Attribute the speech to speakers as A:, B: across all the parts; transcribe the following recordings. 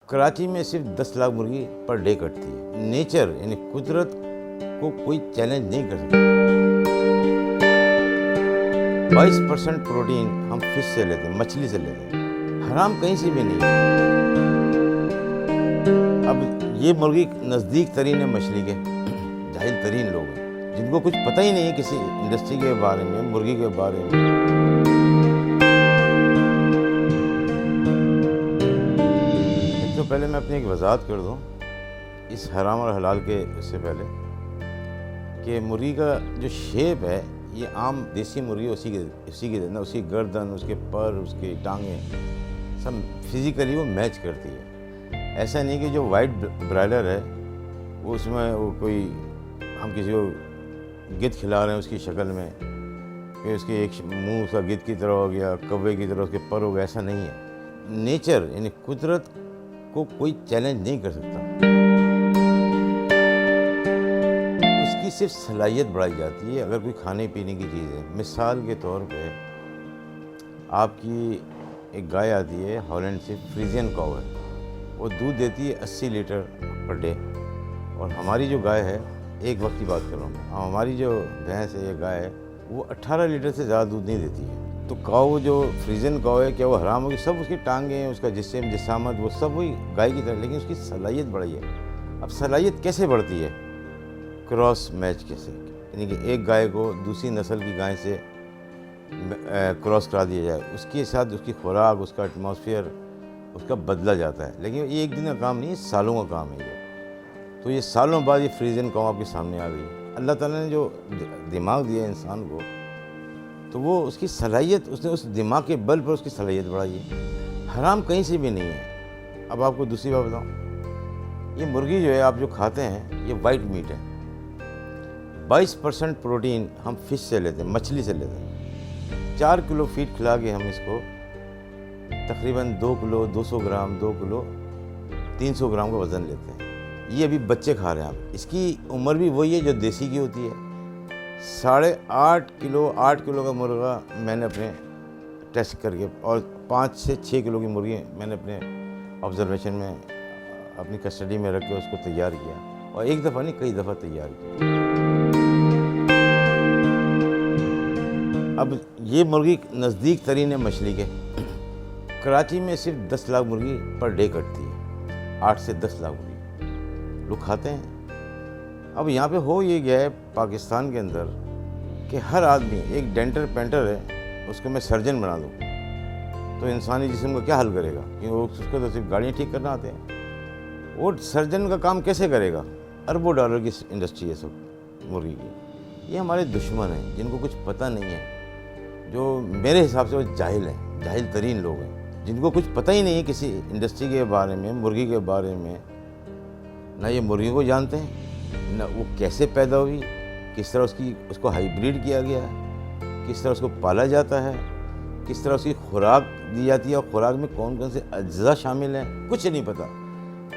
A: کراچی میں صرف 10 لاکھ مرغی پر ڈے کٹتی ہے۔ نیچر یعنی قدرت کو کوئی چیلنج نہیں کر سکتا۔ 22% پروٹین ہم فش سے لیتے ہیں، مچھلی سے لیتے ہیں، حرام کہیں سے بھی نہیں ہے۔ اب یہ مرغی نزدیک ترین ہے مچھلی کے، جاہل ترین لوگ ہیں جن کو کچھ پتہ ہی نہیں ہے کسی انڈسٹری کے بارے میں، مرغی کے بارے میں۔ ایک تو پہلے میں اپنی ایک وضاحت کر دوں اس حرام اور حلال کے اس سے پہلے کہ مرغی کا جو شیپ ہے یہ عام دیسی مرغی اسی کی نا، اس کی گردن، اس کے پر، اس کی ٹانگیں سب فزیکلی وہ میچ کرتی ہے۔ ایسا نہیں کہ جو وائٹ برائلر ہے وہ اس میں وہ کوئی ہم کسی کو گدھ کھلا رہے ہیں اس کی شکل میں کہ اس کی ایک منہ اس کا گدھ کی طرح ہو گیا، کوے کی طرح اس کے پر ہو گیا، ایسا نہیں ہے۔ نیچر یعنی قدرت کو کوئی چیلنج نہیں کر سکتا۔ اس کی صرف صلاحیت بڑھائی جاتی ہے اگر کوئی کھانے پینے کی چیز ہے۔ مثال کے طور پہ آپ کی ایک گائے آتی ہے ہالینڈ سے، فریزین کاؤ ہے، وہ دودھ دیتی ہے 80 لیٹر پر ڈے، اور ہماری جو گائے ہے، ایک وقت کی بات کر رہا ہوں میں، ہماری جو بھینس ہے یا گائے ہے وہ 18 لیٹر سے زیادہ دودھ نہیں دیتی ہے۔ تو کاؤ جو فریزن کاؤ ہے کیا وہ حرام ہوگی؟ سب اس کی ٹانگیں، اس کا جسم، جسامت، وہ سب وہی گائے کی طرح، لیکن اس کی صلاحیت بڑھائی ہے۔ اب صلاحیت کیسے بڑھتی ہے؟ کراس میچ کیسے، یعنی کہ ایک گائے کو دوسری نسل کی گائے سے کراس کرا دیا جائے، اس کے ساتھ اس کی خوراک، اس کا ایٹماسفیئر، اس کا بدلا جاتا ہے۔ لیکن یہ ایک دن کا کام نہیں ہے، سالوں کا کام ہے یہ۔ تو یہ سالوں بعد یہ فریزن کاؤ آپ کے سامنے آ گئی۔ اللہ تعالیٰ نے جو دماغ دیا انسان کو، تو وہ اس کی صلاحیت، اس نے اس دماغ کے بل پر اس کی صلاحیت بڑھائی ہے۔ حرام کہیں سے بھی نہیں ہے۔ اب آپ کو دوسری بات بتاؤں، یہ مرغی جو ہے آپ جو کھاتے ہیں یہ وائٹ میٹ ہے۔ 22% پروٹین ہم فش سے لیتے ہیں، مچھلی سے لیتے ہیں۔ 4 کلو فیڈ کھلا کے ہم اس کو تقریباً 2 کلو 200 گرام 2 کلو 300 گرام کا وزن لیتے ہیں۔ یہ ابھی بچے کھا رہے ہیں آپ، اس کی عمر بھی وہی ہے جو دیسی کی ہوتی ہے۔ 8.5 کلو کا مرغا میں نے اپنے ٹیسٹ کر کے، اور 5 سے 6 کلو کی مرغی میں نے اپنے آبزرویشن میں اپنی کسٹڈی میں رکھ کے اس کو تیار کیا، اور ایک دفعہ نہیں کئی دفعہ تیار کیا۔ اب یہ مرغی نزدیک ترین ہے مچھلی کے۔ کراچی میں صرف 10 لاکھ مرغی پر ڈے کٹتی ہے، 8 سے 10 لاکھ مرغی لوگ کھاتے ہیں۔ اب یہاں پہ ہو یہ گیا ہے پاکستان کے اندر کہ ہر آدمی ایک ڈینٹر پینٹر ہے، اس کو میں سرجن بنا دوں تو انسانی جسم کو کیا حل کرے گا؟ کیونکہ وہ اس کو تو صرف گاڑیاں ٹھیک کرنا آتے ہیں۔ وہ سرجن کا کام کیسے کرے گا؟ اربوں ڈالر کی انڈسٹری ہے سب مرغی کی۔ یہ ہمارے دشمن ہیں جن کو کچھ پتہ نہیں ہے، جو میرے حساب سے وہ جاہل ہیں، جاہل ترین لوگ ہیں جن کو کچھ پتہ ہی نہیں ہے کسی انڈسٹری کے بارے میں، مرغی کے بارے میں۔ نہ یہ مرغی کو جانتے ہیں، نہ وہ کیسے پیدا ہوئی، کس طرح اس کو ہائیبریڈ کیا گیا ہے، کس طرح اس کو پالا جاتا ہے، کس طرح اس کی خوراک دی جاتی ہے، اور خوراک میں کون کون سے اجزاء شامل ہیں، کچھ نہیں پتہ۔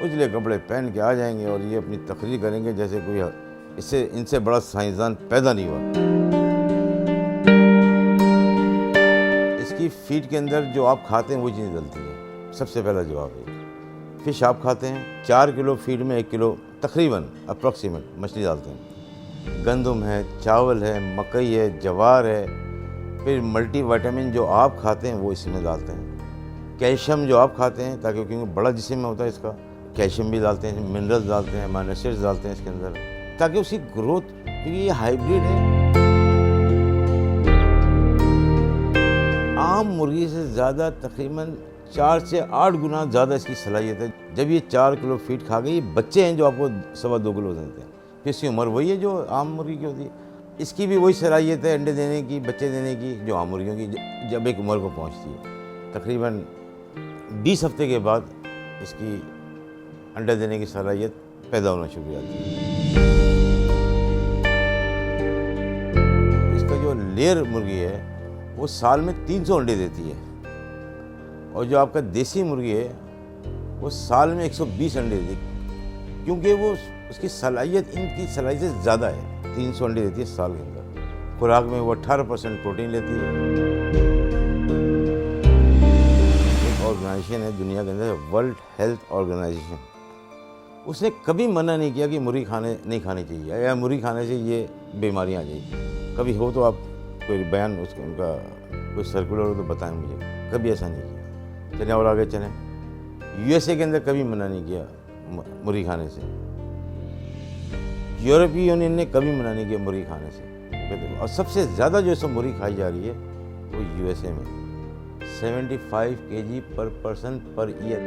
A: اجلے کپڑے پہن کے آ جائیں گے اور یہ اپنی تقریر کریں گے جیسے کوئی ان سے بڑا سائنسدان پیدا نہیں ہوا۔ اس کی فیڈ کے اندر جو آپ کھاتے ہیں وہ چیز ڈلتی ہے، سب سے پہلا جواب ہے۔ فش آپ کھاتے ہیں، 4 کلو فیڈ میں 1 کلو تقریباً اپروکسیمیٹ مچھلی ڈالتے ہیں۔ گندم ہے، چاول ہے، مکئی ہے، جوار ہے، پھر ملٹی وائٹامن جو آپ کھاتے ہیں وہ اس میں ڈالتے ہیں۔ کیلشیم جو آپ کھاتے ہیں، تاکہ کیونکہ بڑا جسم میں ہوتا ہے اس کا، کیلشیم بھی ڈالتے ہیں، منرلز ڈالتے ہیں، امینو ایسڈز ڈالتے ہیں اس کے اندر، تاکہ اس کی گروتھ، کیونکہ یہ ہائیبریڈ ہے۔ عام مرغی سے زیادہ تقریباً 4 سے 8 گنا زیادہ اس کی صلاحیت ہے۔ جب یہ 4 کلو فیڈ کھا گئی، یہ بچے ہیں جو آپ کو 2.25 کلو دیتے ہیں، پھر اس کی عمر وہی ہے جو عام مرغی کی ہوتی ہے۔ اس کی بھی وہی صلاحیت ہے انڈے دینے کی، بچے دینے کی، جو عام مرغیوں کی جب ایک عمر کو پہنچتی ہے۔ تقریباً 20 ہفتے کے بعد اس کی انڈے دینے کی صلاحیت پیدا ہونا شروع ہو جاتی ہے۔ اس کا جو لیئر مرغی ہے وہ سال میں 300 انڈے دیتی ہے، اور جو آپ کا دیسی مرغی ہے وہ سال میں 120 انڈے دیتی ہے، کیونکہ وہ اس کی صلاحیت ان کی صلاحیت سے زیادہ ہے۔ 300 انڈے دیتی ہے سال کے اندر۔ خوراک میں وہ 18% پروٹین لیتی ہے۔ ایک اور آرگنائزیشن ہے دنیا کے اندر، ورلڈ ہیلتھ آرگنائزیشن، اس نے کبھی منع نہیں کیا کہ مرغی نہیں کھانی چاہیے یا مرغی کھانے سے یہ بیماریاں آ جائیں. کبھی ہو تو آپ کوئی بیان ان کا کوئی سرکولر ہو تو بتائیں مجھے. کبھی ایسا نہیں کیا. چلیں اور آگے چلیں. USA کے اندر کبھی منع نہیں کیا مرغی کھانے سے. یورپی یونین نے کبھی منع نہیں کیا مرغی کھانے سے. اور سب سے زیادہ جو سب مرغی کھائی جا رہی ہے وہ USA میں 75 kg پر پرسن پر ایئر.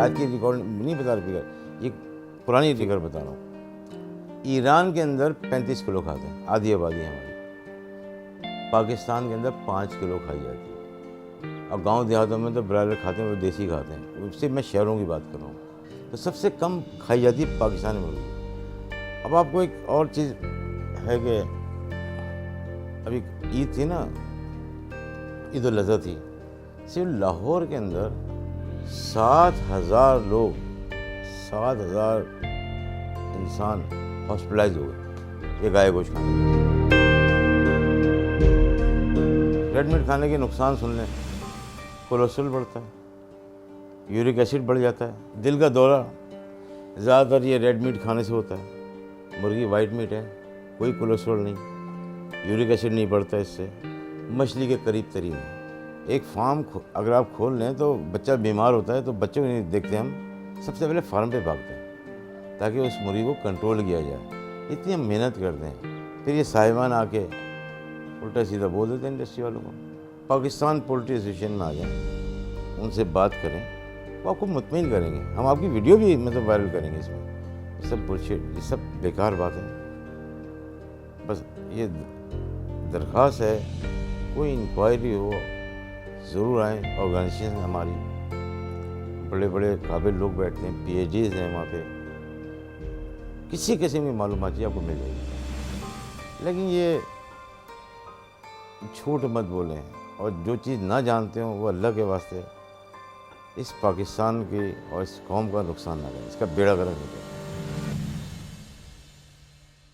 A: آج کی ریکارڈ نہیں بتا رہا، یہ پرانی فگر بتا رہا ہوں. ایران کے اندر 35 کلو کھاتے ہیں، آدھی آبادی ہے ہماری. پاکستان کے اندر 5 کلو کھائی جاتی ہے. اور گاؤں دیہاتوں میں تو برائلر کھاتے ہیں، وہ دیسی کھاتے ہیں. اس سے میں شہروں کی بات کر رہا ہوں. تو سب سے کم کھائی جاتی ہے پاکستان میں مرغی. اب آپ کو ایک اور چیز ہے کہ ابھی عید تھی نا، عید الاضحیٰ تھی، صرف لاہور کے اندر 7,000 لوگ، 7,000 انسان ہاسپٹلائز ہو گئے یہ گائے گوشت کھانے کے. ریڈ میٹ کھانے کے نقصان سن لیں. کولیسٹرول بڑھتا ہے، یورک ایسڈ بڑھ جاتا ہے، دل کا دورہ زیادہ تر یہ ریڈ میٹ کھانے سے ہوتا ہے. مرغی وائٹ میٹ ہے، کوئی کولیسٹرول نہیں، یورک ایسڈ نہیں بڑھتا اس سے. مچھلی کے قریب ترین ہے. ایک فارم اگر آپ کھول لیں تو بچہ بیمار ہوتا ہے تو بچوں کو نہیں دیکھتے ہم، سب سے پہلے فارم پہ بھاگتے ہیں تاکہ اس مرغی کو کنٹرول کیا جائے. اتنی ہم محنت کرتے ہیں، پھر یہ صاحبان آ کے الٹا سیدھا بول دیتے ہیں انڈسٹری والوں کو. پاکستان پولٹری ایسوسیشن میں آ جائیں، ان سے بات کریں، وہ آپ کو مطمئن کریں گے. ہم آپ کی ویڈیو بھی وائرل کریں گے. اس میں یہ سب بلشٹ، یہ سب بیکار بات ہے. بس یہ درخواست ہے، کوئی انکوائری ہو ضرور آئیں. آرگنائزیشن ہماری بڑے بڑے قابل لوگ بیٹھتے ہیں، PhDs ہیں وہاں پہ. کسی قسم کی معلومات آپ کو مل جائے گی. لیکن یہ جھوٹ مت بولیں، اور جو چیز نہ جانتے ہوں وہ اللہ کے واسطے اس پاکستان کی اور اس قوم کا نقصان نہ کریں، اس کا بیڑا گرک نہ کریں.